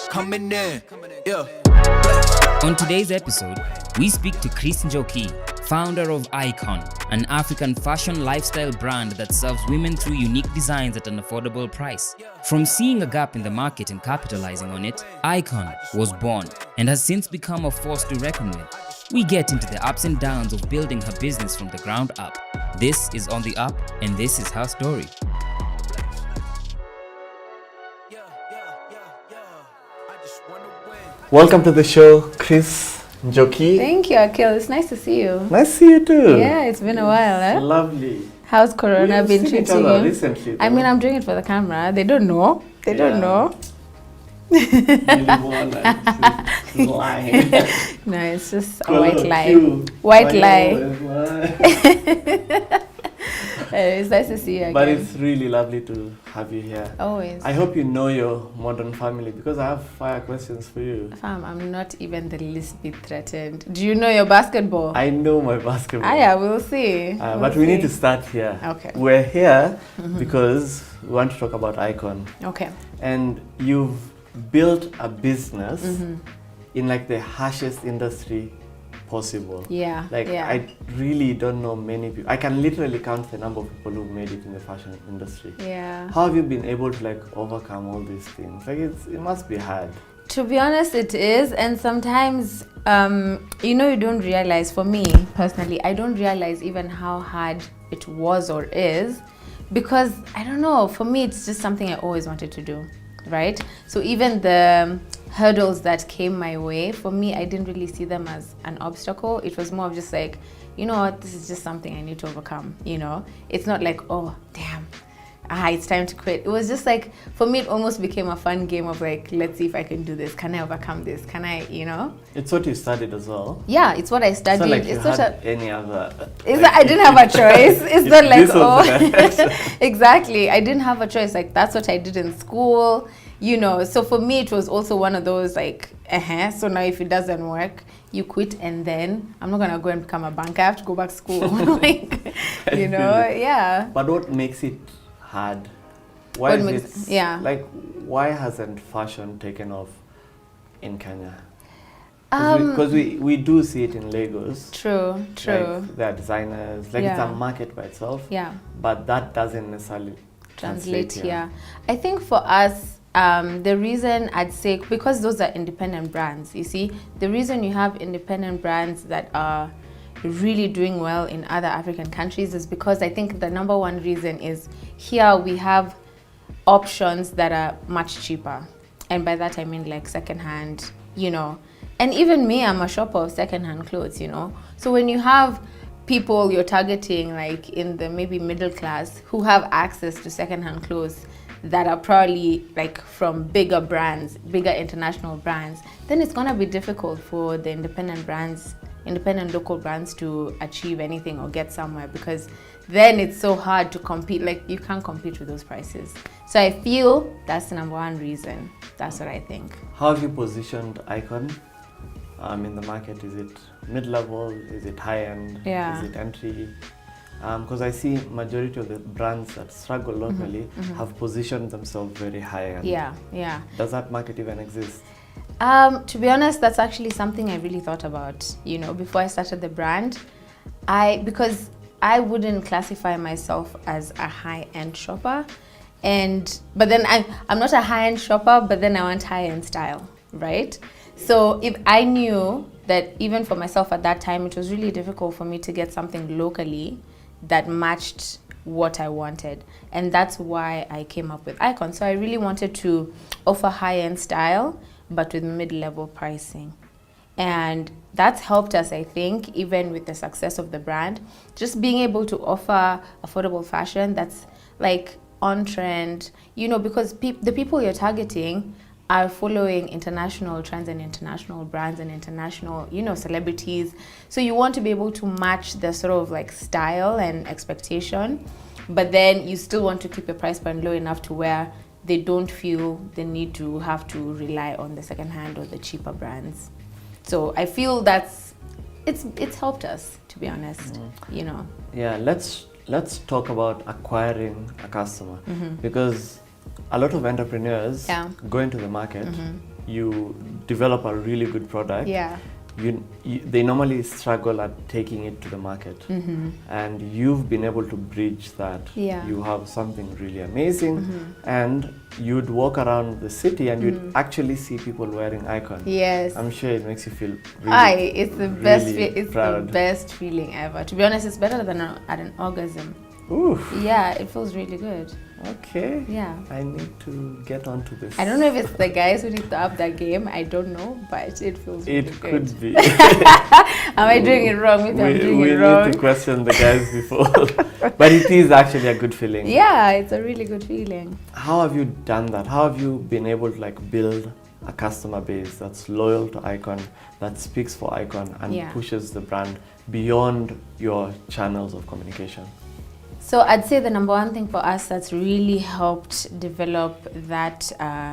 Coming in, yeah. On today's episode, we speak to Cris Njoki, founder of IKOJN, an African fashion lifestyle brand that serves women through unique designs at an affordable price. From seeing a gap in the market and capitalizing on it, IKOJN was born and has since become a force to reckon with. We get into the ups and downs of building her business from the ground up. This is On the Up, and this is her story. Welcome to the show, Cris Njoki. Thank you, Akil. It's nice to see you. Nice to see you too. Yeah, it's been a while, eh? Lovely. How's Corona been seen each treating other you? recently. I mean, I'm doing it for the camera. They don't know. They don't know. Lying. No, it's just a Call white out lie. you. White I lie. know. It's nice to see you again. But it's really lovely to have you here. Always. I hope you know your modern family because I have fire questions for you. Fam, I'm not even the least bit threatened. Do you know your basketball? I know my basketball. Yeah, we'll see. But we need to start here. Okay. We're here because we want to talk about IKOJN. Okay. And you've built a business in like the harshest industry possible. Yeah. Like I really don't know many people. I can literally count the number of people who've made it in the fashion industry. Yeah. How have you been able to like overcome all these things? Like it must be hard. To be honest, it is. And sometimes, you don't realize, for me personally, I don't realize even how hard it was or is because, I don't know, for me, it's just something I always wanted to do, right? So even the hurdles that came my way, for me, I didn't really see them as an obstacle. It was more of just like, you know what, this is just something I need to overcome, It's not like, oh, damn, it's time to quit. It was just like, for me, it almost became a fun game of like, let's see if I can do this. Can I overcome this? Can I, It's what you studied as well. Yeah, it's what I studied. It's not like it's you not had any other... I didn't have a choice. It's not like, This was the exactly. I didn't have a choice. Like, that's what I did in school, So for me, it was also one of those like, so now if it doesn't work, you quit and then I'm not going to go and become a banker. I have to go back to school. Like, yeah. But what makes it hard? Why Why hasn't fashion taken off in Kenya? Because we do see it in Lagos. True. Like, there are designers. Like it's a market by itself. Yeah. But that doesn't necessarily translate here. Yeah. I think for us, the reason I'd say, because those are independent brands, you see, the reason you have independent brands that are really doing well in other African countries is because I think the number one reason is here we have options that are much cheaper. And by that I mean like secondhand, And even me, I'm a shopper of secondhand clothes, So when you have people you're targeting like in the maybe middle class who have access to secondhand clothes that are probably like from bigger brands, bigger international brands, then it's gonna be difficult for the independent local brands to achieve anything or get somewhere because then it's so hard to compete. Like you can't compete with those prices. So I feel that's the number one reason. That's what I think. How have you positioned IKOJN in the market? Is it mid-level? Is it high-end? Yeah. Is it entry? Because I see majority of the brands that struggle locally have positioned themselves very high-end. Yeah. Does that market even exist? To be honest, that's actually something I really thought about, before I started the brand. Because I wouldn't classify myself as a high-end shopper. But then I'm not a high-end shopper, but then I want high-end style, right? So if I knew that even for myself at that time, it was really difficult for me to get something locally that matched what I wanted. And that's why I came up with IKOJN. So I really wanted to offer high-end style, but with mid-level pricing. And that's helped us, I think, even with the success of the brand, just being able to offer affordable fashion that's like on trend, because the people you're targeting are following international trends and international brands and international, celebrities. So you want to be able to match the sort of like style and expectation, but then you still want to keep your price point low enough to where they don't feel the need to have to rely on the secondhand or the cheaper brands. So I feel it's helped us, to be honest, Yeah, let's talk about acquiring a customer because a lot of entrepreneurs Yeah. go into the market, you develop a really good product. Yeah. They normally struggle at taking it to the market, and you've been able to bridge that. Yeah. You have something really amazing, and you'd walk around the city and you'd actually see people wearing IKOJN. Yes. I'm sure it makes you feel really, It's the best. really It's proud. the best feeling ever. To be honest, it's better than at an orgasm. Ooh. Yeah, it feels really good. Okay. Yeah. I need to get onto this. I don't know if it's the guys who need to up that game. I don't know, but it feels really It good. could be. Am I doing it wrong? Maybe I'm doing we it wrong. need to question the guys before. But it is actually a good feeling. Yeah, it's a really good feeling. How have you done that? How have you been able to like build a customer base that's loyal to IKOJN, that speaks for IKOJN and Yeah. pushes the brand beyond your channels of communication? So I'd say the number one thing for us that's really helped develop that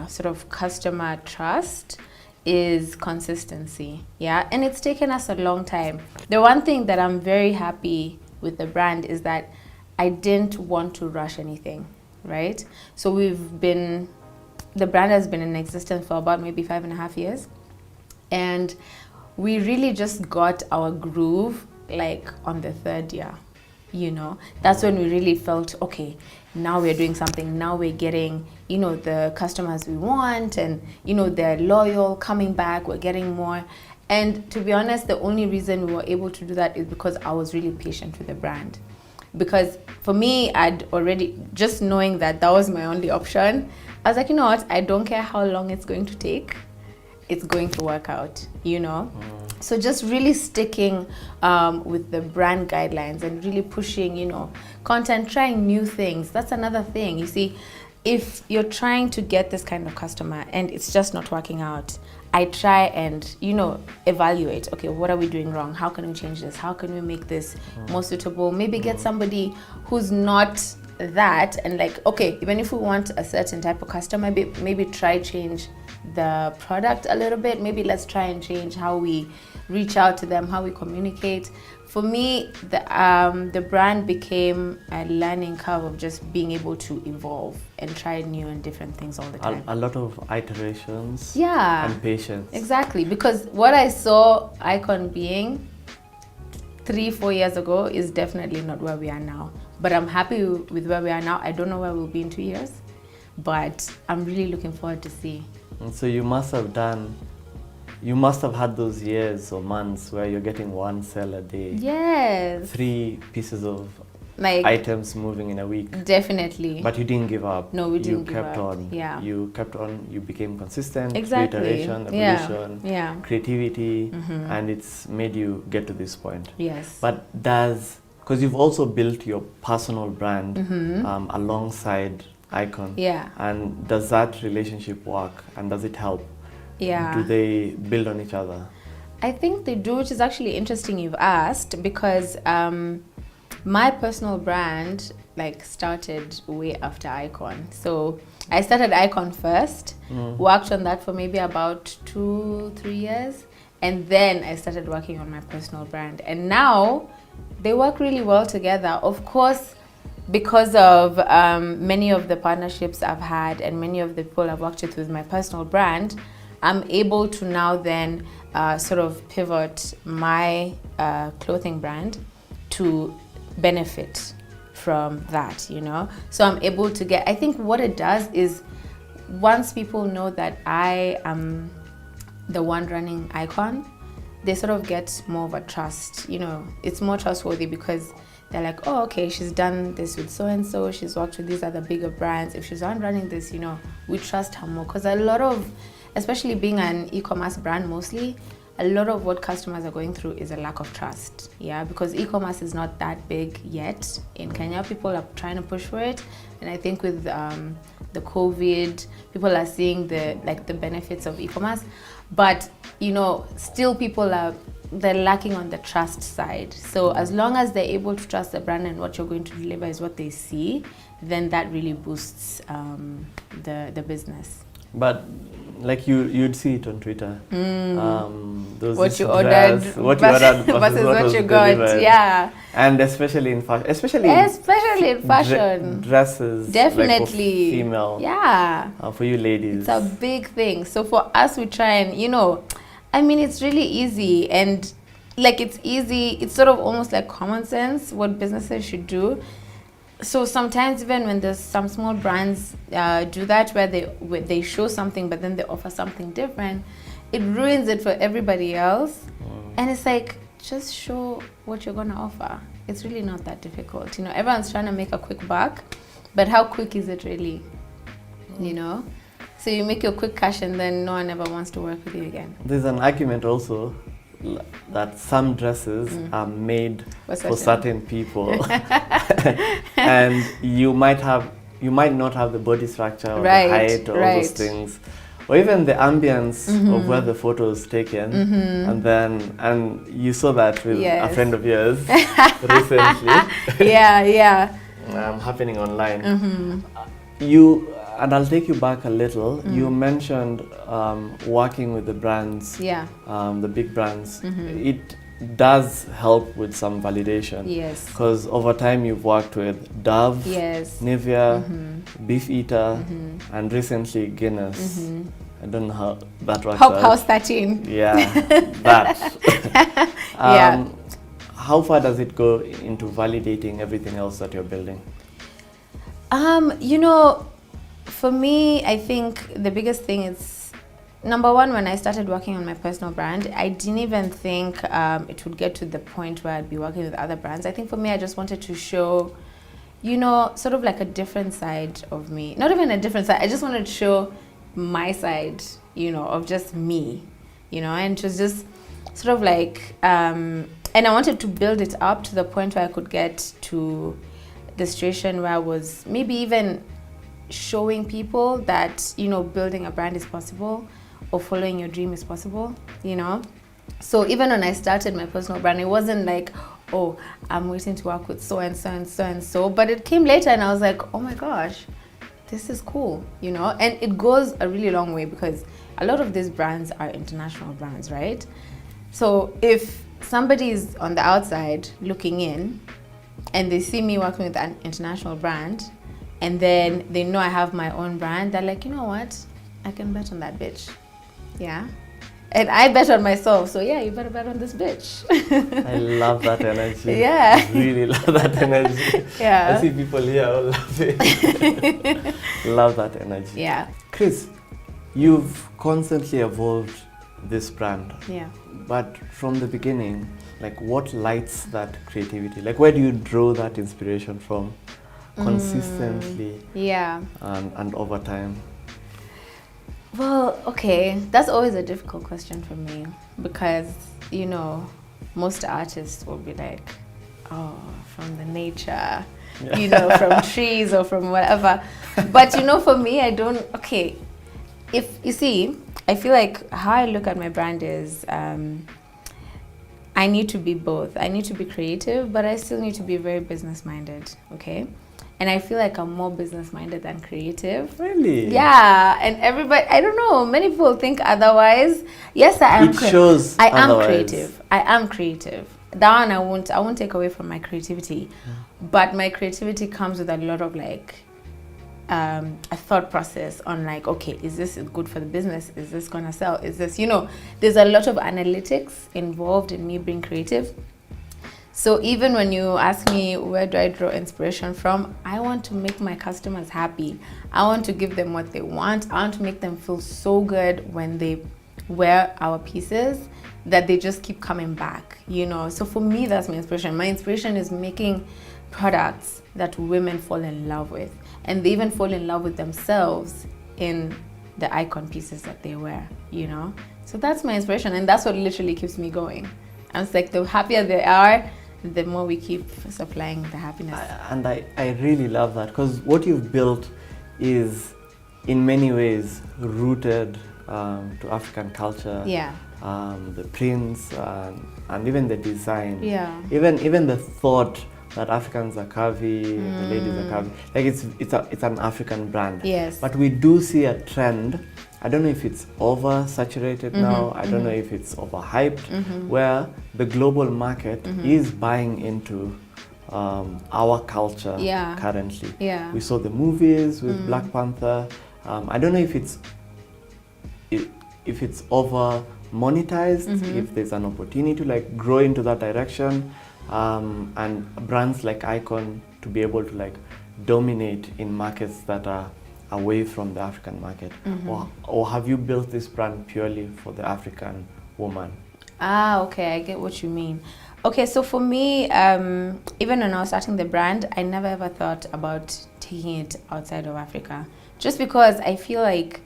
sort of customer trust is consistency. Yeah, and it's taken us a long time. The one thing that I'm very happy with the brand is that I didn't want to rush anything, right? So the brand has been in existence for about maybe 5.5 years, and we really just got our groove like on the 3rd year. You know, that's when we really felt, okay, now we're doing something, now we're getting, you know, the customers we want, and, you know, they're loyal, coming back, we're getting more. And to be honest, the only reason we were able to do that is because I was really patient with the brand. Because for me, I'd already, just knowing that that was my only option, I was like, you know what, I don't care how long it's going to take, it's going to work out, you know? So just really sticking with the brand guidelines and really pushing, you know, content, trying new things. That's another thing. You see, if you're trying to get this kind of customer and it's just not working out, I try and, you know, evaluate, okay, what are we doing wrong? How can we change this? How can we make this more suitable? Maybe get somebody who's not that, and like, okay, even if we want a certain type of customer, maybe try change the product a little bit. Maybe let's try and change how we reach out to them, how we communicate. For me, the brand became a learning curve of just being able to evolve and try new and different things all the time. A lot of iterations. Yeah. And patience. Exactly, because what I saw IKOJN being 3-4 years ago is definitely not where we are now. But I'm happy with where we are now. I don't know where we'll be in 2 years, but I'm really looking forward to see. And so you must have had those years or months where you're getting 1 sale a day. Yes. 3 pieces of Like items moving in a week. Definitely. But you didn't give up. No, we didn't You give kept up. on. Yeah. You kept on. You became consistent. Exactly. Iteration, Yeah. evolution, Yeah. creativity, and it's made you get to this point. Yes. But because you've also built your personal brand alongside IKOJN. Yeah. And does that relationship work? And does it help? Yeah. Do they build on each other? I think they do, which is actually interesting you've asked, because my personal brand like started way after IKOJN. So I started IKOJN first, worked on that for maybe about 2-3 years, and then I started working on my personal brand. And now they work really well together. Of course, because of many of the partnerships I've had and many of the people I've worked with my personal brand, I'm able to now then sort of pivot my clothing brand to benefit from that, you know? So I'm able to get, I think what it does is once people know that I am the one running IKOJN, they sort of get more of a trust, you know? It's more trustworthy because they're like, oh, okay, she's done this with so-and-so, she's worked with these other bigger brands. If she's not running this, you know, we trust her more. Because a lot of, especially being an e-commerce brand mostly, a lot of what customers are going through is a lack of trust. Yeah, because e-commerce is not that big yet in Kenya. People are trying to push for it. And I think with the COVID, people are seeing the benefits of e-commerce. But, you know, still they're lacking on the trust side. So as long as they're able to trust the brand and what you're going to deliver is what they see, then that really boosts the business. But like you'd see it on Twitter. There was What this you dress, ordered what you ordered versus what was you got. delivered. Yeah. And especially in fashion, especially in fashion. dresses, Definitely. like for female. Yeah. For you ladies. It's a big thing. So for us, we try and, I mean, it's really easy. And like, it's easy. It's sort of almost like common sense what businesses should do. So sometimes even when there's some small brands do that where they show something but then they offer something different, it ruins it for everybody else. And it's like, just show what you're going to offer. It's really not that difficult. Everyone's trying to make a quick buck, but how quick is it really? So you make your quick cash and then no one ever wants to work with you again. There's an argument also that some dresses are made for certain people. And you might not have the body structure or the height or all those things, or even the ambience of where the photo is taken. And you saw that with a friend of yours recently. Happening online. And I'll take you back a little. You mentioned working with the brands, the big brands. It does help with some validation. Yes. Because over time you've worked with Dove, Nivea, Beefeater, and recently Guinness. I don't know how that works out. House 13. Yeah, that. How far does it go into validating everything else that you're building? For me, I think the biggest thing is, number one, when I started working on my personal brand, I didn't even think it would get to the point where I'd be working with other brands. I think for me, I just wanted to show, sort of like a different side of me. Not even a different side, I just wanted to show my side, of just me, and it was just sort of like, and I wanted to build it up to the point where I could get to the situation where I was maybe even showing people that, building a brand is possible or following your dream is possible, So even when I started my personal brand, it wasn't like, oh, I'm waiting to work with so and so and so and so. But it came later and I was like, oh my gosh, this is cool, And it goes a really long way because a lot of these brands are international brands, right? So if somebody is on the outside looking in and they see me working with an international brand, and then they know I have my own brand, they're like, you know what? I can bet on that bitch. Yeah. And I bet on myself, so yeah, you better bet on this bitch. I love that energy. Yeah. I really love that energy. Yeah. I see people here all laughing. Love that energy. Yeah. Cris, you've constantly evolved this brand. Yeah. But from the beginning, like what lights that creativity? Like where do you draw that inspiration from? Consistently and over time? Well, okay, that's always a difficult question for me because, most artists will be like, oh, from the nature, from trees or from whatever. But, for me, I don't, okay, if you see, I feel like how I look at my brand is I need to be both. I need to be creative, but I still need to be very business-minded, okay? And I feel like I'm more business-minded than creative. Really? Yeah, and everybody, I don't know, many people think otherwise. Yes, I am. It shows I am otherwise. creative. I am creative. That one I won't take away from my creativity. But my creativity comes with a lot of like, a thought process on like, okay, is this good for the business? Is this gonna sell? Is this, there's a lot of analytics involved in me being creative. So even when you ask me where do I draw inspiration from, I want to make my customers happy. I want to give them what they want. I want to make them feel so good when they wear our pieces that they just keep coming back, So for me, that's my inspiration. My inspiration is making products that women fall in love with. And they even fall in love with themselves in the IKOJN pieces that they wear, So that's my inspiration. And that's what literally keeps me going. And it's like the happier they are, the more we keep supplying the happiness. And I really love that because what you've built is in many ways rooted to African culture. Yeah. The prints and even the design. Yeah. Even the thought that Africans are curvy, the ladies are curvy. Like it's an African brand. Yes. But we do see a trend. I don't know if it's oversaturated now. I don't know if it's overhyped, where the global market is buying into our culture currently. Yeah. We saw the movies with Black Panther. I don't know if it's over monetized, if there's an opportunity to like grow into that direction, and brands like IKOJN to be able to like dominate in markets that are away from the African market, or have you built this brand purely for the African woman? Okay, I get what you mean. Okay, so for me, even when I was starting the brand, I never ever thought about taking it outside of Africa, just because I feel like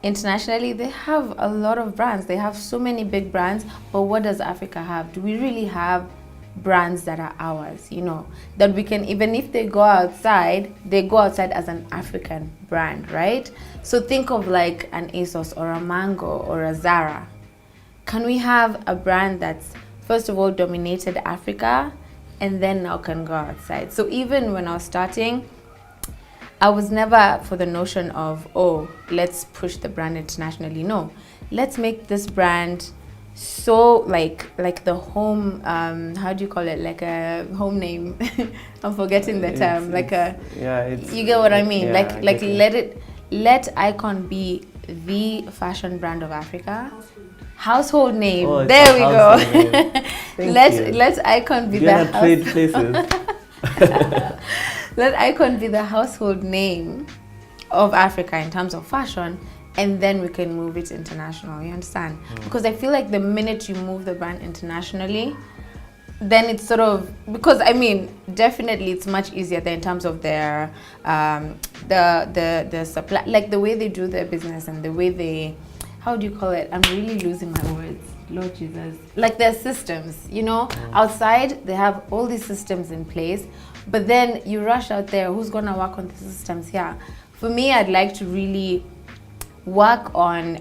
internationally they have a lot of brands. They have so many big brands, but what does Africa have? Do we really have brands that are ours, you know, that we can, even if they go outside, they go outside as an African brand, right? So think of like an ASOS or a Mango or a Zara. Can we have a brand that's first of all dominated Africa and then now can go outside? So even when I was starting, I was never for the notion of, oh, let's push the brand internationally. No, let's make this brand so like the home, how do you call it, like a home name? I'm forgetting the term. You get what I mean? Yeah, let IKOJN be the fashion brand of Africa. Household name. Oh, there we go. Let IKOJN be the trade places. Let IKOJN be the household name of Africa in terms of fashion, and then we can move it international. You understand? Because I feel like the minute you move the brand internationally, then it's sort of, because I mean, definitely it's much easier there in terms of their the supply, like the way they do their business and the way they, how do you call it? I'm really losing my words. Lord Jesus. Like their systems, you know, outside they have all these systems in place, but then you rush out there, who's gonna work on the systems here? For me, I'd like to really work on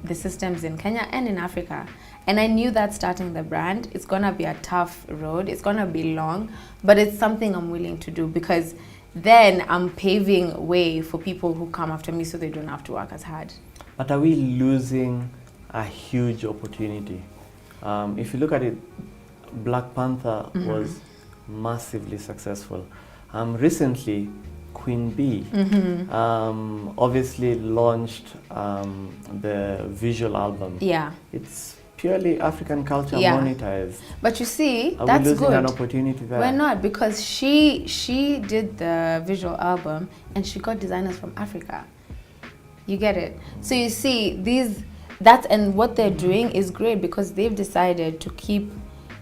the systems in Kenya and in Africa. And I knew that starting the brand, it's gonna be a tough road, it's gonna be long, but it's something I'm willing to do, because then I'm paving way for people who come after me so they don't have to work as hard. But are we losing a huge opportunity? If you look at it, Black Panther was massively successful. Recently, Queen Bee obviously launched the visual album. Yeah. It's purely African culture monetized. But you see, are that's we losing good. an opportunity there? We're not, because she did the visual album and she got designers from Africa. You get it? So you see, and what they're doing is great, because they've decided to keep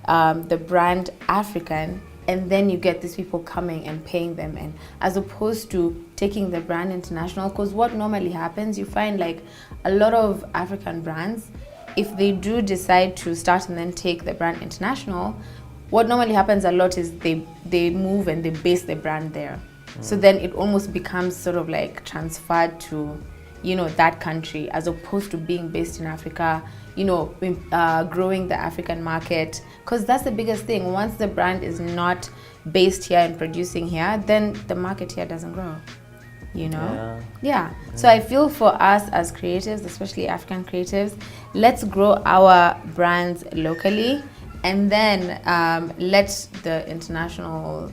the brand African, and then you get these people coming and paying them, and as opposed to taking the brand international. Because what normally happens, you find like a lot of African brands, if they do decide to start and then take the brand international, what normally happens a lot is they move and they base the brand there. So then it almost becomes sort of like transferred to, you know, that country, as opposed to being based in Africa, you know, growing the African market. Because that's the biggest thing. Once the brand is not based here and producing here, then the market here doesn't grow, you know? Yeah. So I feel for us as creatives, especially African creatives, let's grow our brands locally, and then let the international,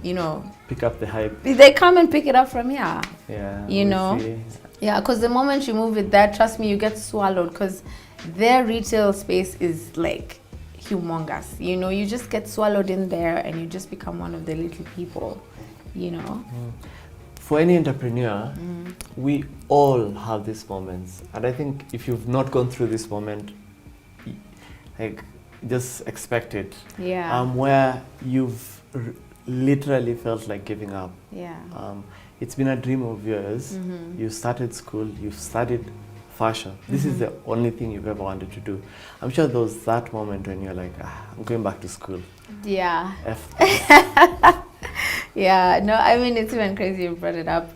you know, pick up the hype. They come and pick it up from here. Yeah. You know? Yeah, because the moment you move it there, trust me, you get swallowed, because their retail space is like humongous. You know, you just get swallowed in there and you just become one of the little people, you know? For any entrepreneur, we all have these moments. And I think if you've not gone through this moment, like, just expect it. Yeah. Where you've literally felt like giving up. Yeah. It's been a dream of yours. You started school, you've studied fashion. This is the only thing you've ever wanted to do. I'm sure there was that moment when you're like, I'm going back to school. Yeah. F this. Yeah, no, I mean, it's even crazy you brought it up.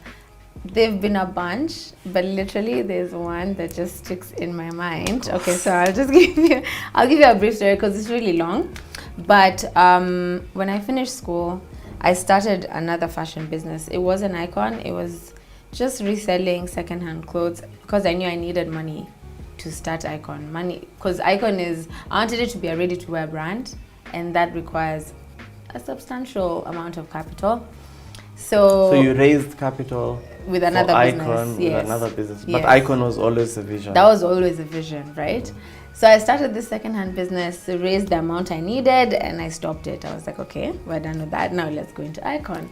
They've been a bunch, but literally there's one that just sticks in my mind. Okay, so I'll give you a brief story because it's really long. But when I finished school, I started another fashion business. It wasn't IKOJN. It was just reselling secondhand clothes because I knew I needed money to start IKOJN. Money, because IKOJN is, I wanted it to be a ready-to-wear brand, and that requires a substantial amount of capital. So you raised capital with another business. IKOJN, Yes. with another business. But Yes. IKOJN was always a vision. That was always a vision, right? So I started this secondhand business, raised the amount I needed, and I stopped it. I was like, okay, we're done with that. Now let's go into IKOJN.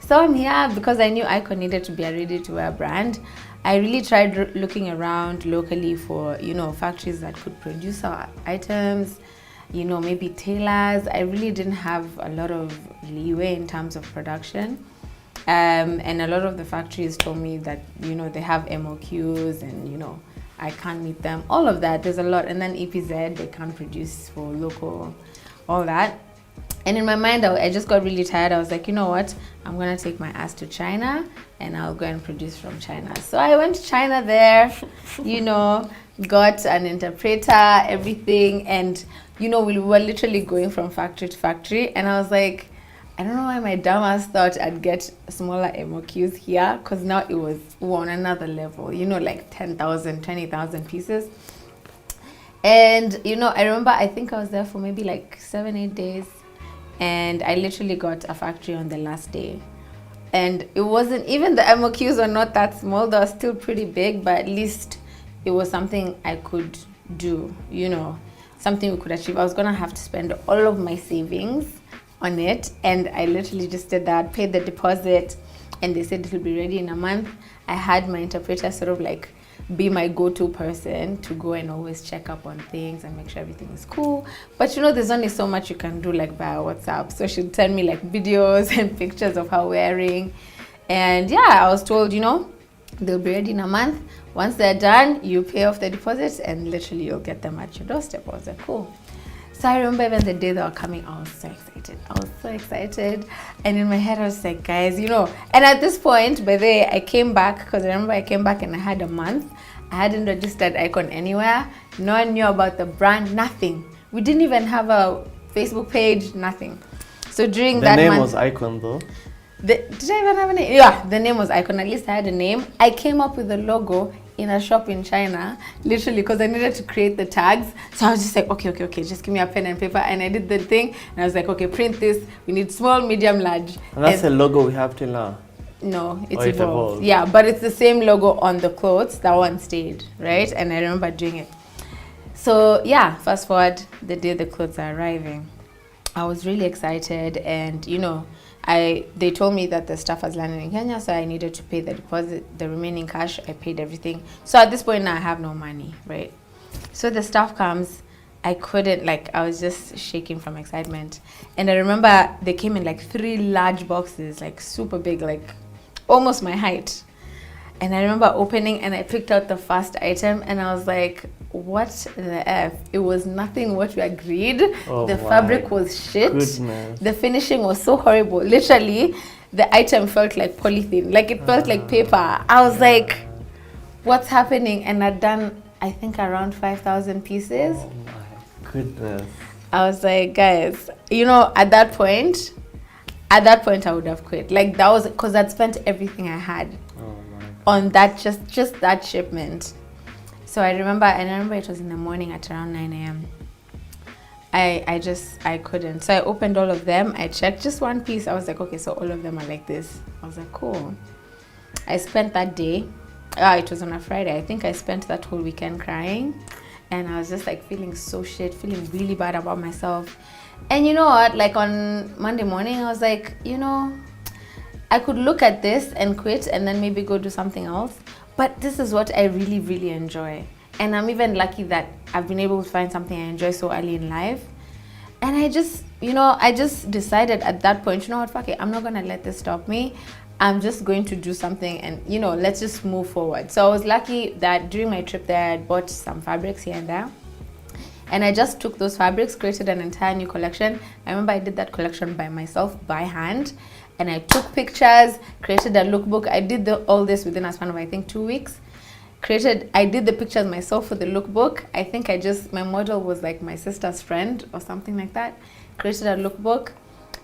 So I'm here because I knew IKOJN needed to be a ready-to-wear brand. I really tried looking around locally for, you know, factories that could produce our items, you know, maybe tailors. I really didn't have a lot of leeway in terms of production. And a lot of the factories told me that, you know, they have MOQs and, you know, I can't meet them. All of that, there's a lot. And then EPZ, they can't produce for local, all that. And in my mind, I just got really tired. I was like, you know what? I'm going to take my ass to China and I'll go and produce from China. So I went to China there, you know, got an interpreter, everything. And, you know, we were literally going from factory to factory. And I was like, I don't know why my dumb ass thought I'd get smaller MOQs here, because now it was on another level, you know, like 10,000, 20,000 pieces. And, you know, I remember, I think I was there for maybe like 7-8 days. And I literally got a factory on the last day. And it wasn't, even the MOQs were not that small, they were still pretty big, but at least it was something I could do, you know, something we could achieve. I was gonna have to spend all of my savings on it, and I literally just did that, paid the deposit, and they said it'll be ready in a month. I had my interpreter sort of like be my go-to person to go and always check up on things and make sure everything is cool. But you know, there's only so much you can do like via WhatsApp. So she'd send me like videos and pictures of her wearing. And yeah, I was told, you know, they'll be ready in a month. Once they're done, you pay off the deposit and literally you'll get them at your doorstep. I was like, cool. So I remember even the day they were coming, I was so excited. And in my head, I was like, guys, you know, and at this point, by the way, I came back, because I remember I came back and I had a month. I hadn't registered IKOJN anywhere. No one knew about the brand, nothing. We didn't even have a Facebook page, nothing. So during that month... The name was IKOJN though? Did I even have a name? Yeah, the name was IKOJN. At least I had a name. I came up with the logo in a shop in China, literally, because I needed to create the tags. So I was just like, okay, just give me a pen and paper. And I did the thing, and I was like, okay, print this. We need small, medium, large. And that's the logo we have till now? No, it's it evolved. Yeah, but it's the same logo on the clothes. That one stayed, right? And I remember doing it. So yeah, fast forward, the day the clothes are arriving. I was really excited, and you know, they told me that the stuff was landing in Kenya, so I needed to pay the deposit, the remaining cash. I paid everything. So at this point now I have no money, right? So the stuff comes, I couldn't, like, I was just shaking from excitement. And I remember they came in like 3 large boxes, like super big, like almost my height. And I remember opening, and I picked out the first item, and I was like, what the F? It was nothing what we agreed. Oh, the fabric was shit. Goodness. The finishing was so horrible. Literally, the item felt like polythene. Like, it felt like paper. I was like, what's happening? And I'd done, I think, around 5,000 pieces. Oh my goodness. I was like, guys, you know, at that point, I would have quit. Like, that was because I'd spent everything I had on that, just that shipment. So I remember it was in the morning at around 9 a.m. I couldn't. So I opened all of them. I checked just one piece. I was like, okay, so all of them are like this. I was like, cool. I spent that day, it was on a Friday. I think I spent that whole weekend crying. And I was just like feeling so shit, feeling really bad about myself. And you know what? Like on Monday morning, I was like, you know, I could look at this and quit and then maybe go do something else. But this is what I really, really enjoy. And I'm even lucky that I've been able to find something I enjoy so early in life. And I just decided at that point, you know what, fuck it, I'm not gonna let this stop me. I'm just going to do something and, you know, let's just move forward. So I was lucky that during my trip there, I bought some fabrics here and there. And I just took those fabrics, created an entire new collection. I remember I did that collection by myself, by hand. And I took pictures, created a lookbook. I did all this within a span of, I think, 2 weeks. I did the pictures myself for the lookbook. I think my model was like my sister's friend or something like that. created a lookbook,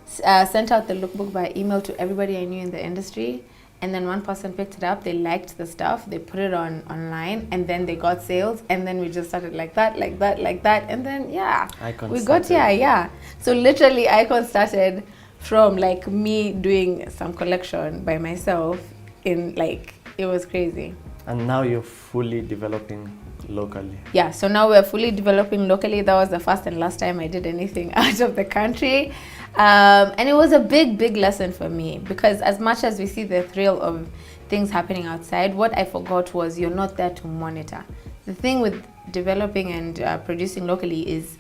sent out the lookbook by email to everybody I knew in the industry. And then one person picked it up, they liked the stuff, they put it online, and then they got sales, and then we just started like that, and then we got here, yeah. So literally IKOJN started from like me doing some collection by myself in like, it was crazy. And now you're fully developing locally. Yeah, so now we're fully developing locally. That was the first and last time I did anything out of the country. And it was a big lesson for me, because as much as we see the thrill of things happening outside, what I forgot was you're not there to monitor. The thing with developing and producing locally is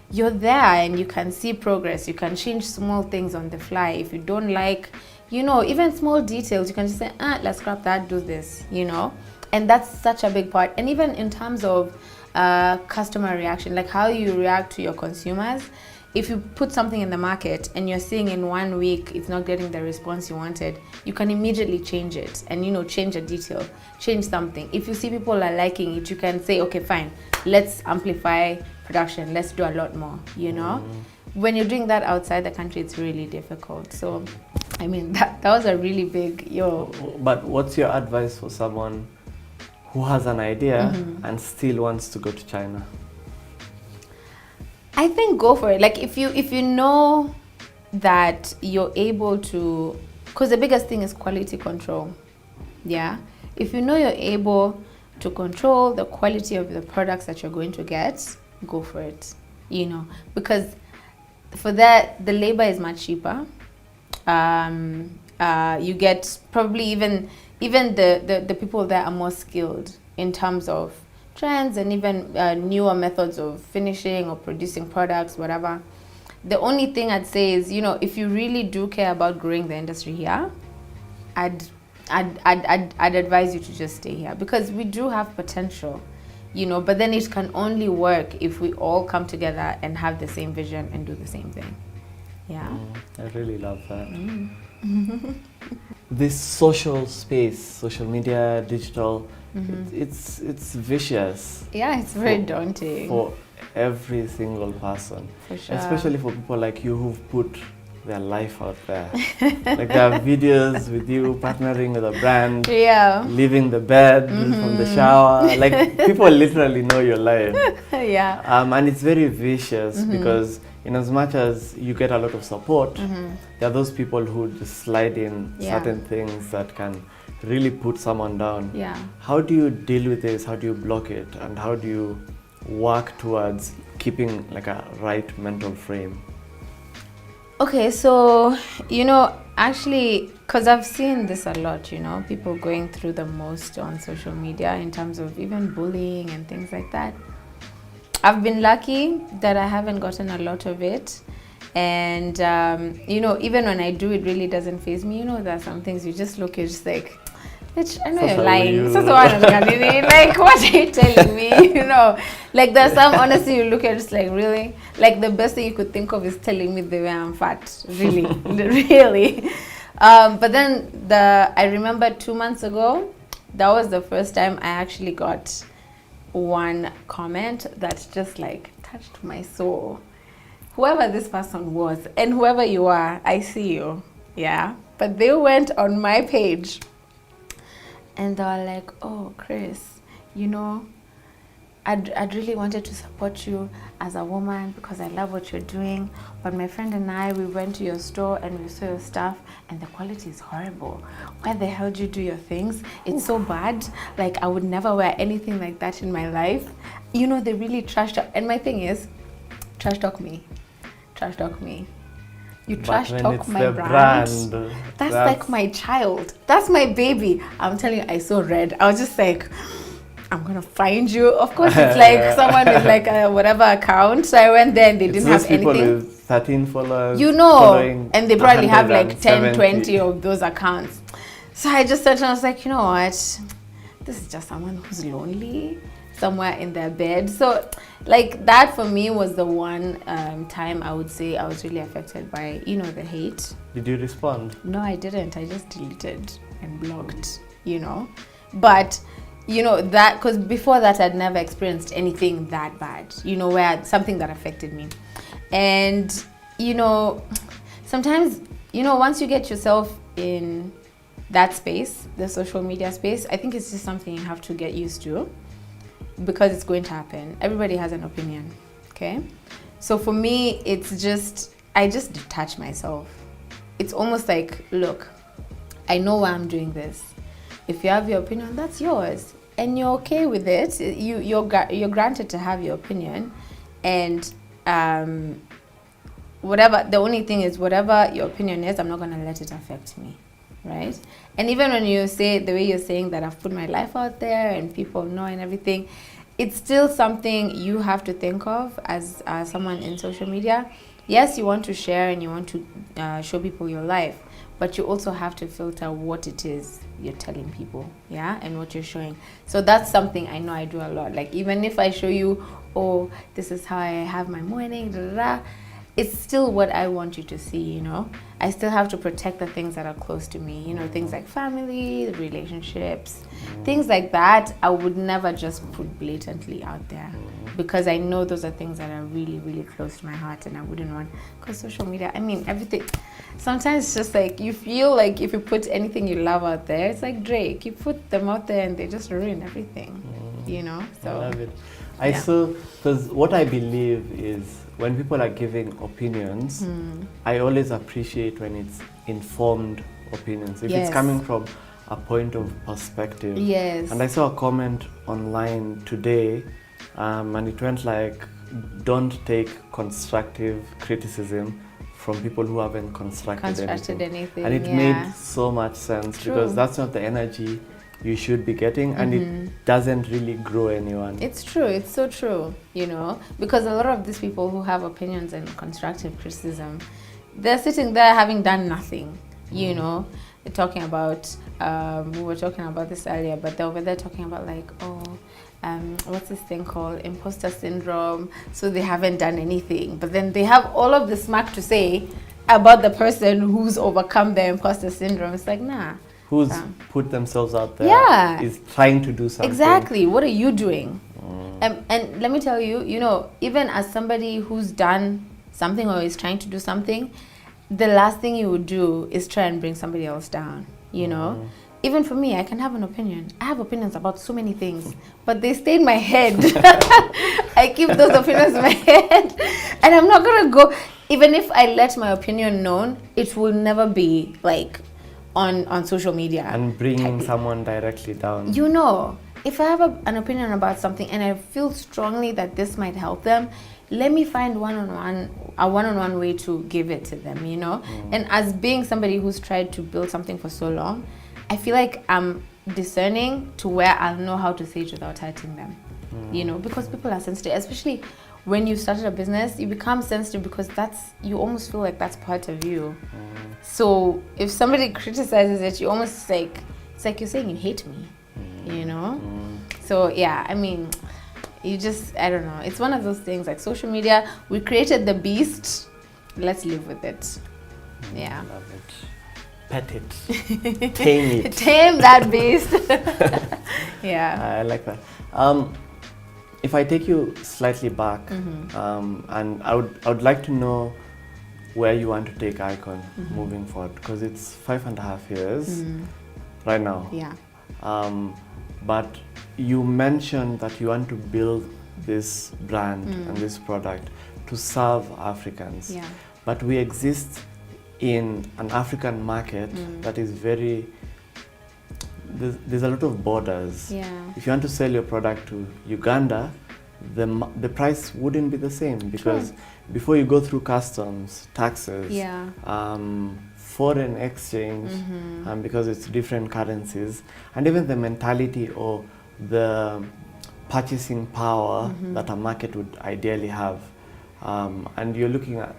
you're there and you can see progress. You can change small things on the fly. If you don't like, you know, even small details, you can just say, let's scrap that, do this, you know. And that's such a big part. And even in terms of customer reaction, like how you react to your consumers. If you put something in the market and you're seeing in 1 week it's not getting the response you wanted, you can immediately change it and, you know, change a detail, change something. If you see people are liking it, you can say, okay, fine, let's amplify production, let's do a lot more, you know. When you're doing that outside the country, it's really difficult. So, I mean, that was a really big, But what's your advice for someone who has an idea and still wants to go to China? I think go for it. Like if you know that you're able to, because the biggest thing is quality control. Yeah. If you know you're able to control the quality of the products that you're going to get, go for it. You know, because for that the labor is much cheaper. You get probably even the people there are more skilled in terms of trends and even newer methods of finishing or producing products, whatever. The only thing I'd say is, you know, if you really do care about growing the industry here, I'd advise you to just stay here, because we do have potential, you know, but then it can only work if we all come together and have the same vision and do the same thing. Yeah. I really love that. This social space, social media, digital, it's vicious. Yeah, it's very daunting. For every single person. For sure. Especially for people like you who've put their life out there. Like there are videos with you partnering with a brand, leaving the bed from the shower. Like people literally know your life. Yeah. And it's very vicious because in as much as you get a lot of support, there are those people who just slide in certain things that can really put someone down. Yeah. How do you deal with this? How do you block it? And how do you work towards keeping like a right mental frame? Okay, so, you know, actually, because I've seen this a lot, you know, people going through the most on social media in terms of even bullying and things like that. I've been lucky that I haven't gotten a lot of it. And, you know, even when I do, it really doesn't faze me. You know, there are some things you just look, you're just like, bitch, I know you're lying. Like, what are you telling me? You know, like there's some, honestly, you look at just like, really? Like the best thing you could think of is telling me the way I'm fat. Really, really. But then I remember 2 months ago, that was the first time I actually got one comment that just like touched my soul. Whoever this person was, and whoever you are, I see you, yeah? But they went on my page and they were like, oh, Cris, you know, I'd really wanted to support you as a woman because I love what you're doing. But my friend and I, we went to your store and we saw your stuff and the quality is horrible. Where the hell do you do your things? It's so bad. Like, I would never wear anything like that in my life. You know, they really trash talk. And my thing is, trash talk me. Trash talk me. You trash talk my brand. That's like my child. That's my baby. I'm telling you, I saw red. I was just like, I'm gonna find you. Of course, it's like someone with like a whatever account. So I went there and they didn't have anything. People with 13 followers. You know, and they probably have like 10, 20 of those accounts. So I just said, I was like, you know what? This is just someone who's lonely, somewhere in their bed. So like that for me was the one time I would say I was really affected by, you know, the hate. Did you respond? No, I didn't. I just deleted and blocked, you know. But you know, that, because before that I'd never experienced anything that bad, you know, where something that affected me. And you know, sometimes, you know, once you get yourself in that space, the social media space, I think it's just something you have to get used to, because it's going to happen. Everybody has an opinion, okay? So for me, it's just, I just detach myself. It's almost like, look, I know why I'm doing this. If you have your opinion, that's yours, and you're okay with it. You're granted to have your opinion, and whatever. The only thing is, whatever your opinion is, I'm not gonna let it affect me, right? And even when you say the way you're saying that I've put my life out there and people know and everything, it's still something you have to think of as someone in social media. Yes, you want to share and you want to show people your life, but you also have to filter what it is you're telling people, yeah, and what you're showing. So that's something I know I do a lot. Like, even if I show you, oh, this is how I have my morning, da, da, da, it's still what I want you to see, you know. I still have to protect the things that are close to me, you know, things like family, relationships, things like that. I would never just put blatantly out there, because I know those are things that are really, really close to my heart, and I wouldn't want, because social media, I mean, everything, sometimes it's just like, you feel like if you put anything you love out there, it's like Drake, you put them out there and they just ruin everything, you know. So I love it. I saw, because what I believe is, when people are giving opinions, I always appreciate when it's informed opinions. If it's coming from a point of perspective. Yes. And I saw a comment online today, and it went like, don't take constructive criticism from people who haven't constructed anything. And it made so much sense, because that's not the energy you should be getting, and it doesn't really grow anyone. It's true. It's so true, you know, because a lot of these people who have opinions and constructive criticism, they're sitting there having done nothing, you know. They're talking about, we were talking about this earlier, but they're over there talking about like, oh, what's this thing called? Imposter syndrome. So they haven't done anything, but then they have all of the smack to say about the person who's overcome their imposter syndrome. It's like, nah. Who's put themselves out there is trying to do something. Exactly. What are you doing? And let me tell you, you know, even as somebody who's done something or is trying to do something, the last thing you would do is try and bring somebody else down, you know? Even for me, I can have an opinion. I have opinions about so many things, but they stay in my head. I keep those opinions in my head, and I'm not gonna go, even if I let my opinion known, it will never be like on social media. And bringing someone directly down. You know, if I have an opinion about something and I feel strongly that this might help them, let me find a one-on-one way to give it to them, you know? And as being somebody who's tried to build something for so long, I feel like I'm discerning to where I'll know how to say it without hurting them, you know? Because people are sensitive, especially when you started a business, you become sensitive because you almost feel like that's part of you. So if somebody criticizes it, you almost like, it's like you're saying you hate me, you know? So yeah, I mean, you just, I don't know. It's one of those things like social media, we created the beast, let's live with it. Yeah. Love it. Pet it. Tame it. Tame that beast. Yeah. I like that. If I take you slightly back, and I would like to know where you want to take IKOJN moving forward, because it's 5.5 years right now. Yeah. But you mentioned that you want to build this brand and this product to serve Africans. Yeah. But we exist in an African market that is very, there's a lot of borders. Yeah. If you want to sell your product to Uganda, the price wouldn't be the same, because before you go through customs, taxes, foreign exchange, because it's different currencies, and even the mentality or the purchasing power that a market would ideally have. And you're looking at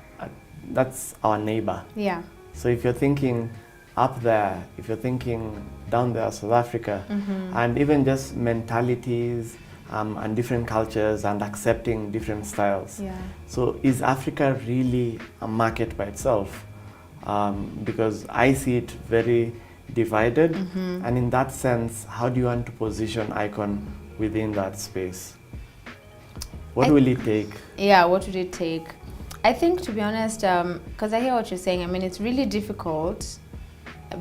that's our neighbor. Yeah. So if you're thinking up there, if you're thinking down there, South Africa, and even just mentalities and different cultures and accepting different styles. Yeah. So is Africa really a market by itself? Because I see it very divided, and in that sense, how do you want to position IKOJN within that space? What will it take? Yeah, what would it take? I think, to be honest, because I hear what you're saying, I mean, it's really difficult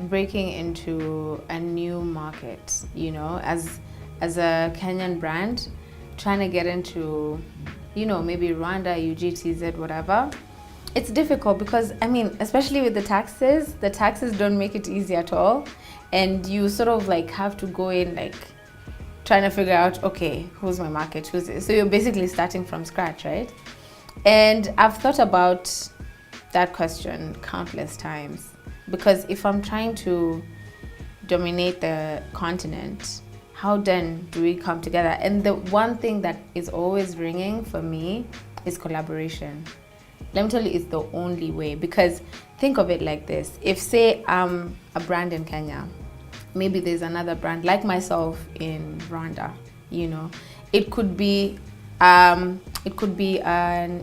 breaking into a new market, you know, as a Kenyan brand, trying to get into, you know, maybe Rwanda, UGTZ, whatever. It's difficult because, I mean, especially with the taxes don't make it easy at all. And you sort of like have to go in like trying to figure out, okay, who's my market, so you're basically starting from scratch, right? And I've thought about that question countless times, because if I'm trying to dominate the continent, how then do we come together? And the one thing that is always ringing for me is collaboration. Let me tell you, it's the only way, because think of it like this. If, say, I'm a brand in Kenya, maybe there's another brand like myself in Rwanda, you know, it could be an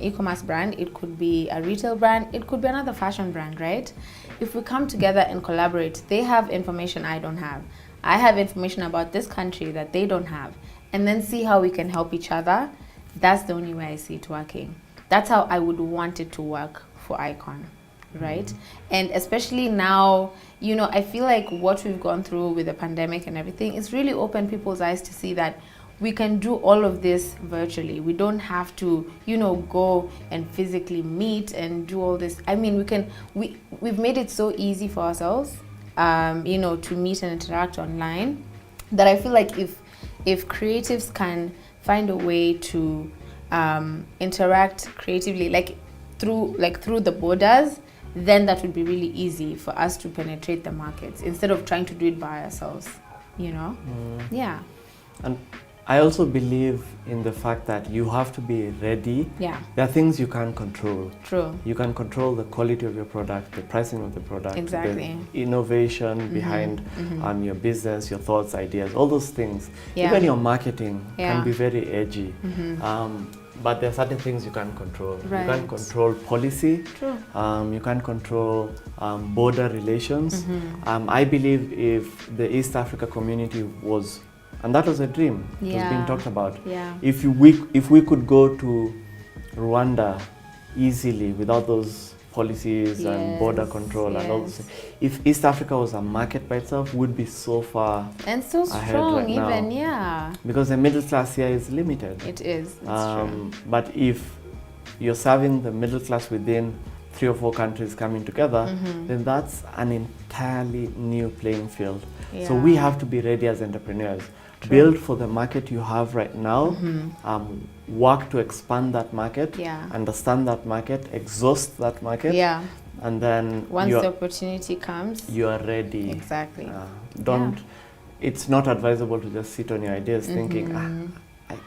e-commerce brand, it could be a retail brand, it could be another fashion brand, right? If we come together and collaborate, they have information I don't have. I have information about this country that they don't have, and then see how we can help each other. That's the only way I see it working. That's how I would want it to work for IKOJN, right? And especially now, you know, I feel like what we've gone through with the pandemic and everything, it's really opened people's eyes to see that we can do all of this virtually. We don't have to, you know, go and physically meet and do all this. I mean, we've made it so easy for ourselves, you know, to meet and interact online, that I feel like if creatives can find a way to interact creatively, like through the borders, then that would be really easy for us to penetrate the markets instead of trying to do it by ourselves, you know? Yeah. And I also believe in the fact that you have to be ready. Yeah. There are things you can't control. True. You can control the quality of your product, the pricing of the product, exactly, the innovation behind your business, your thoughts, ideas, all those things. Yeah. Even your marketing can be very edgy. But there are certain things you can't control. Right. You can't control policy. True. You can't control border relations. I believe if the East Africa community was, and that was a dream, it was being talked about. Yeah. If we could go to Rwanda easily without those policies and border control and all those things. If East Africa was a market by itself, we'd be so far and so ahead strong right even now. Because the middle class here is limited. It is. It's true. But if you're serving the middle class within 3 or 4 countries coming together, then that's an entirely new playing field. Yeah. So we have to be ready as entrepreneurs. True. Build for the market you have right now, work to expand that market, understand that market, exhaust that market, and then once the opportunity comes, you are ready. Exactly. It's not advisable to just sit on your ideas thinking,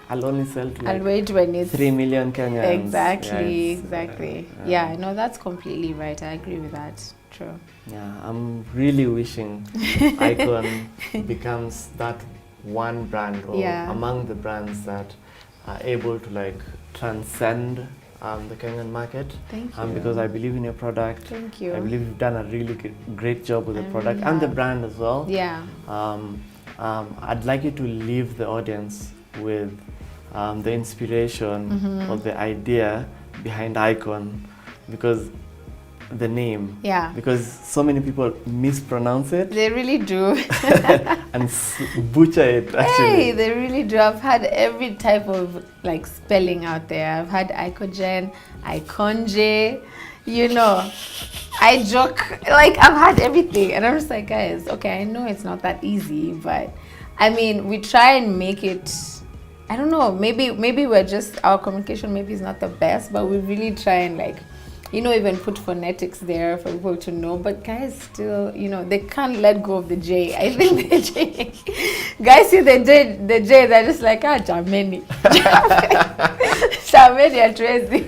I'll only sell to I'll wait when it's 3 million Kenyans. Exactly. Yeah, no, that's completely right. I agree with that. True. Yeah, I'm really wishing IKOJN becomes that one brand or among the brands that are able to like transcend the Kenyan market. Thank you. Because I believe in your product. Thank you. I believe you've done a really great job with the product and the brand as well. Yeah. I'd like you to leave the audience with the inspiration or the idea behind IKOJN, because the name. Yeah. Because so many people mispronounce it. They really do. And butcher it, actually. Hey, they really do. I've had every type of like spelling out there. I've had IKOJN, IKONJ, you know. I joke, like I've had everything. And I'm just like, guys, okay, I know it's not that easy, but I mean, we try and make it, I don't know, maybe we're just, our communication maybe is not the best, but we really try and like, you know, even put phonetics there for people to know, but guys still, you know, they can't let go of the J. I think the J, guys see the J, they're just like, Jameni. Jameni Tracy.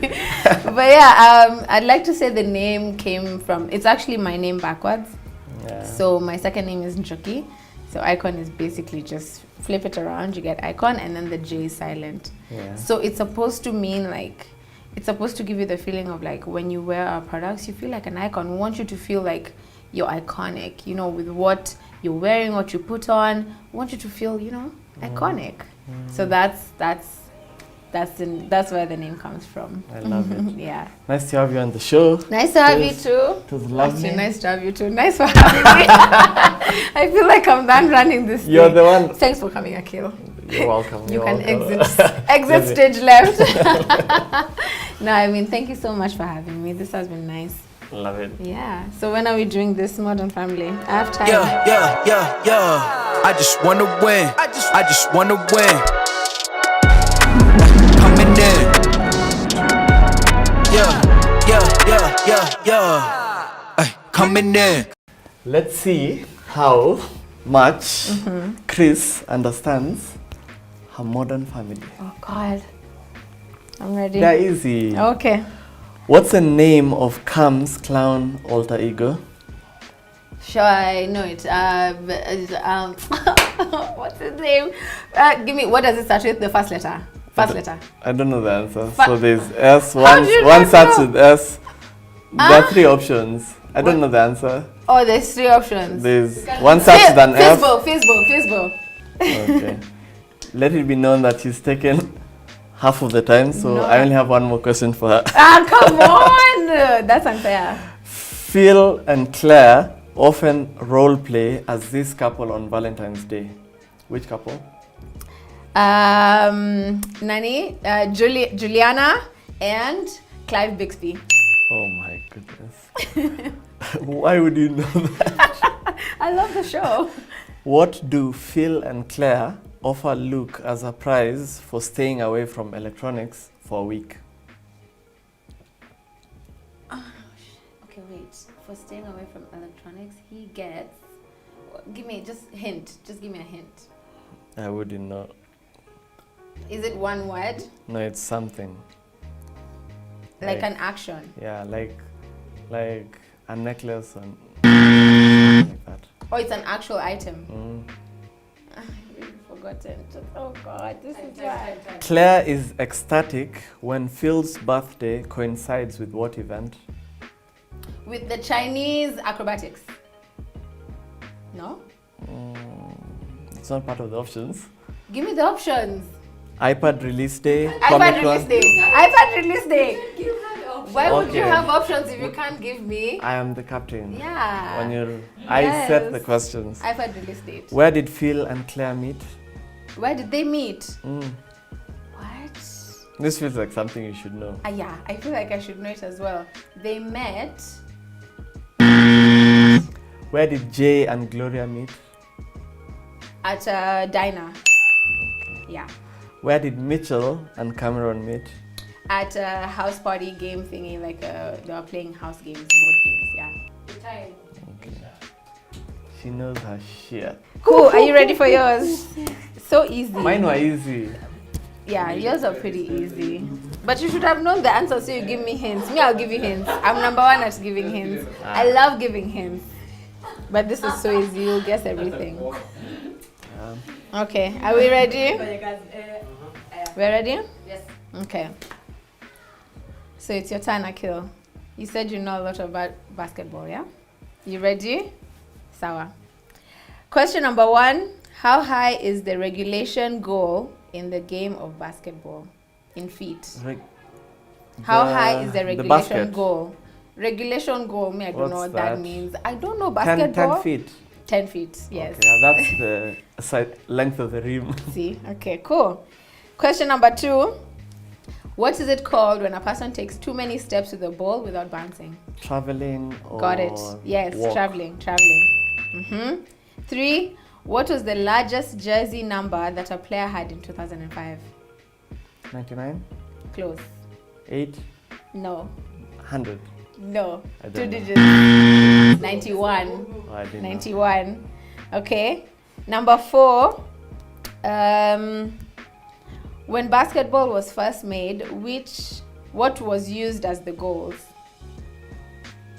But yeah, I'd like to say the name came from, it's actually my name backwards. Yeah. So my second name is Njoki. So IKOJN is basically just flip it around, you get IKOJN, and then the J is silent. Yeah. So it's supposed to mean like, it's supposed to give you the feeling of like when you wear our products, you feel like an icon. We want you to feel like you're iconic, you know, with what you're wearing, what you put on. We want you to feel, you know, iconic. So that's That's where the name comes from. I love it. Yeah. Nice to have you on the show. Nice to have you too. It was lovely. Actually, nice to have you too. Nice for having me. I feel like I'm done running this You're thing. the one. Thanks for coming, Akil. You're welcome. You You're can welcome. exit stage left. No, I mean, thank you so much for having me. This has been nice. Love it. Yeah. So when are we doing this Modern Family? I have time. Yeah. I just wanna win. I just wanna win. Coming in. Yeah. Ay, coming in. Let's see how much Cris understands her modern family. Oh God. I'm ready. They're easy. Okay. What's the name of Cam's clown alter ego? Sure, I know it. What's his name? Give me. What does it start with? The first letter. First letter. I don't know the answer. So there's S. How do you One not starts know? with S. There are 3 options. I don't know the answer. Oh, there's 3 options. There's one starts with an F. Fizbo. Okay. Let it be known that she's taken half of the time, so No. I only have one more question for her. Ah, come on! That's unfair. Phil and Claire often role play as this couple on Valentine's Day. Which couple? Juliana and Clive Bixby. Oh my goodness. Why would you know that? I love the show. What do Phil and Claire offer Luke as a prize for staying away from electronics for a week? Okay, wait. For staying away from electronics, he gets. Give me just hint. Just give me a hint. I wouldn't know. Is it one word? No, it's something. Like an action? Yeah, like a necklace and like that. Oh, it's an actual item. Mm. I've really forgotten. Oh God, this is bad. Claire is ecstatic when Phil's birthday coincides with what event? With the Chinese acrobatics. No? It's not part of the options. Give me the options. iPad release day. iPad release day. iPad release day. Why would you Okay. have options if you can't give me? I am the captain. Yeah. When you're, I set the questions. iPad release date. Where did Phil and Claire meet? Where did they meet? Mm. What? This feels like something you should know. Yeah, I feel like I should know it as well. They met. Where did Jay and Gloria meet? At a diner. Yeah. Where did Mitchell and Cameron meet? At a house party game thingy, like they were playing house games, board games, yeah. Okay. She knows her shit. Cool, are you ready for yours? So easy. Mine were easy. Yeah, yours are pretty easy. But you should have known the answer so you give me hints. Me, I'll give you hints. I'm number 1 at giving hints. I love giving hints. But this is so easy, you'll guess everything. Okay, are we ready? We're ready? Yes. Okay. So it's your turn, Akil. You said you know a lot about basketball, yeah? You ready? Sawa. Question number 1. How high is the regulation goal in the game of basketball in feet? How high is the regulation basket. goal? Regulation goal, me, I don't What's know what that that? means. I don't know 10 basketball. feet. 10 feet, yes. Okay, that's the length of the rim. See, okay, cool. Question number 2. What is it called when a person takes too many steps with the ball without bouncing? Traveling or Got it. Yes, walk. traveling. 3. What was the largest jersey number that a player had in 2005? 99? Close. 8? No. 100? No. I don't 2 know. digits. 91. Oh, I didn't know. 91. Okay. Number 4. When basketball was first made, what was used as the goals?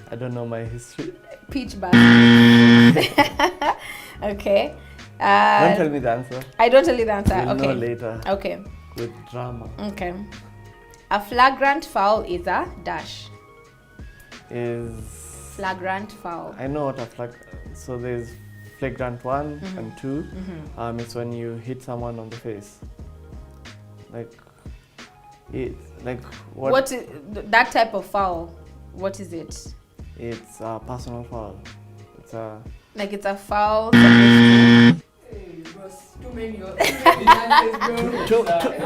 I don't know my history. Peach basket. Okay. Don't tell me the answer. I don't tell you the answer. We'll Okay. know later. Okay. With drama. Okay. A flagrant foul is a dash. Is Flagrant foul. I know what a so there's flagrant 1 and 2. It's when you hit someone on the face. Like It's like What is that type of foul? What is it? It's a personal foul. It's a Like it's a foul.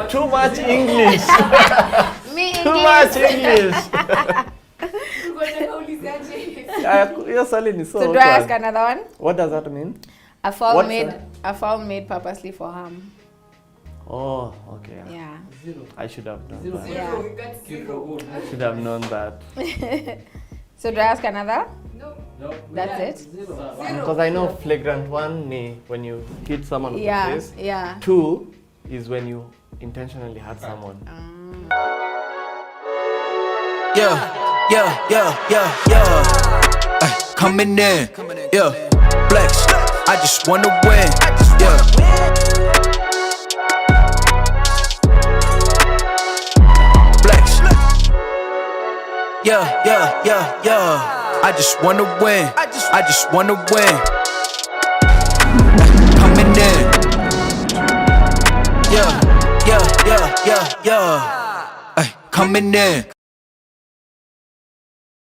too much English. Me Too much English. Your spelling is so So do I ask awkward. another one? What does that mean? A foul What's made that? a foul made purposely for harm. Oh, okay. Yeah. I should have known that. Yeah. Should have known that. So do I ask another? No. That's it? Because I know flagrant one ni when you hit someone on the Yeah. face. Yeah. 2 is when you intentionally hurt someone. Ay, coming in, yeah, flex. I just wanna win, yeah. Flex. Yeah. I just wanna win. I just wanna win. Ay, coming in. Yeah. Ay, coming in.